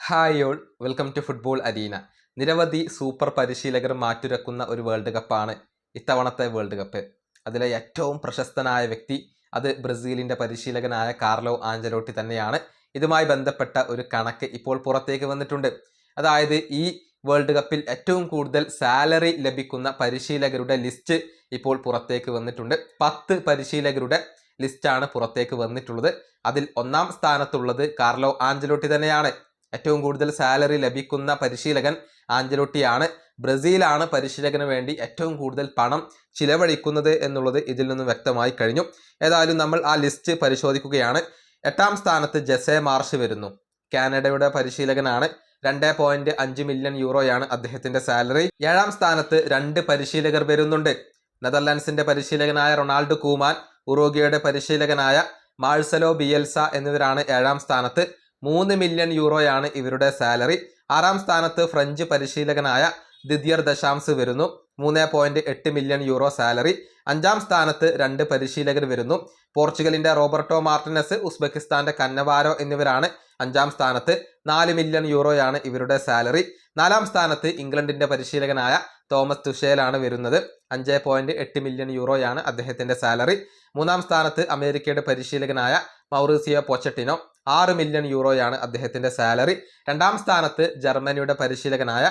Hi all, welcome to football arena. നിരവധി super പരിശീലകർ മാറ്റുരക്കുന്ന ഒരു വേൾഡ് കപ്പാണ് ഇത്തവണത്തെ വേൾഡ് കപ്പ്. അതിലെ ഏറ്റവും പ്രശസ്തനായ വ്യക്തി അത് ബ്രസീലിൻ്റെ പരിശീലകനായ കാർലോ ആഞ്ചലോട്ടി തന്നെയാണ്. ഇതുമായി ബന്ധപ്പെട്ട ഒരു കണക്ക് ഇപ്പോൾ പുറത്തേക്ക് വന്നിട്ടുണ്ട്. അതായത് ഈ വേൾഡ് കപ്പിൽ ഏറ്റവും കൂടുതൽ സാലറി ലഭിക്കുന്ന പരിശീലകരുടെ ലിസ്റ്റ് ഇപ്പോൾ പുറത്തേക്ക് വന്നിട്ടുണ്ട്. 10 പരിശീലകരുടെ ലിസ്റ്റാണ് പുറത്തേക്ക് വന്നിട്ടുള്ളത്. അതിൽ ഒന്നാം സ്ഥാനത്തുള്ളത് കാർലോ ആഞ്ചലോട്ടി തന്നെയാണ്. ഏറ്റവും കൂടുതൽ സാലറി ലഭിക്കുന്ന പരിശീലകൻ ആഞ്ചലോട്ടിയാണ്. ബ്രസീലാണ് പരിശീലകന് വേണ്ടി ഏറ്റവും കൂടുതൽ പണം ചിലവഴിക്കുന്നത് എന്നുള്ളത് ഇതിൽ നിന്നും വ്യക്തമായി കഴിഞ്ഞു. ഏതായാലും നമ്മൾ ആ ലിസ്റ്റ് പരിശോധിക്കുകയാണ്. 8ാം സ്ഥാനത്ത് ജെസെ മാർഷ് വരുന്നു. കാനഡയുടെ പരിശീലകനാണ്. 2.5 മില്യൺ യൂറോയാണ് അദ്ദേഹത്തിന്റെ സാലറി. 7ാം സ്ഥാനത്ത് 2 പരിശീലകർ വരുന്നുണ്ട്. നെതർലാൻഡ്സിന്റെ പരിശീലകനായ റൊണാൾഡോ കൂമാൻ, ഉറുഗ്വേയുടെ പരിശീലകനായ മാഴ്സലോ ബിയൽസ എന്നിവരാണ് 7ാം സ്ഥാനത്ത്. 3 മില്യൺ യൂറോയാണ് ഇവരുടെ സാലറി. 6ാം സ്ഥാനത്ത് ഫ്രഞ്ച് പരിശീലകനായ ദിദിയർ ദശാംസ് വരുന്നു. 3.8 മില്യൺ യൂറോ സാലറി. 5ാം സ്ഥാനത്ത് 2 പരിശീലകർ വരുന്നു. പോർച്ചുഗലിന്റെ റോബർട്ടോ മാർട്ടിനസ്, ഉസ്ബെക്കിസ്ഥാന്റെ കന്നവാരോ എന്നിവരാണ് 5ാം സ്ഥാനത്ത്. 4 മില്യൺ യൂറോയാണ് ഇവരുടെ സാലറി. 4ാം സ്ഥാനത്ത് ഇംഗ്ലണ്ടിന്റെ പരിശീലകനായ തോമസ് തുഷേലാണ് വരുന്നത്. 5.8 മില്യൺ യൂറോയാണ് അദ്ദേഹത്തിന്റെ സാലറി. 3ാം സ്ഥാനത്ത് അമേരിക്കയുടെ പരിശീലകനായ മൗറിസിയോ പൊച്ചറ്റിനോ, 6 മില്യൺ യൂറോയാണ് അദ്ദേഹത്തിന്റെ സാലറി. 2ാം സ്ഥാനത്ത് ജർമ്മനിയുടെ പരിശീലകനായ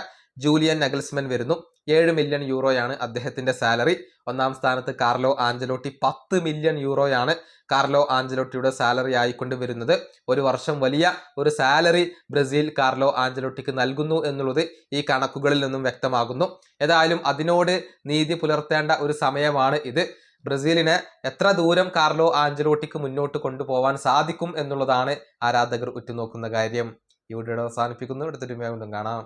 ജൂലിയൻ നഗൽസ്മൻ വരുന്നു. 7 മില്യൺ യൂറോയാണ് അദ്ദേഹത്തിന്റെ സാലറി. 1ാം സ്ഥാനത്ത് കാർലോ ആഞ്ചലോട്ടി, 10 മില്യൺ യൂറോയാണ് കാർലോ ആഞ്ചലോട്ടിയുടെ സാലറി ആയിക്കൊണ്ട് വരുന്നത്. ഒരു വർഷം വലിയ ഒരു സാലറി ബ്രസീൽ കാർലോ ആഞ്ചലോട്ടിക്ക് നൽകുന്നു എന്നുള്ളത് ഈ കണക്കുകളിൽ നിന്നും വ്യക്തമാകുന്നു. ഏതായാലും അതിനോട് നീതി പുലർത്തേണ്ട ഒരു സമയമാണ് ഇത്. ബ്രസീലിനെ എത്ര ദൂരം കാർലോ ആഞ്ചലോട്ടിക്ക് മുന്നോട്ട് കൊണ്ടുപോകാൻ സാധിക്കും എന്നുള്ളതാണ് ആരാധകർ ഉറ്റുനോക്കുന്ന കാര്യം. ഈ വീഡിയോ അവസാനിപ്പിക്കുന്നു. അടുത്തൊരു വീണ്ടും കാണാം.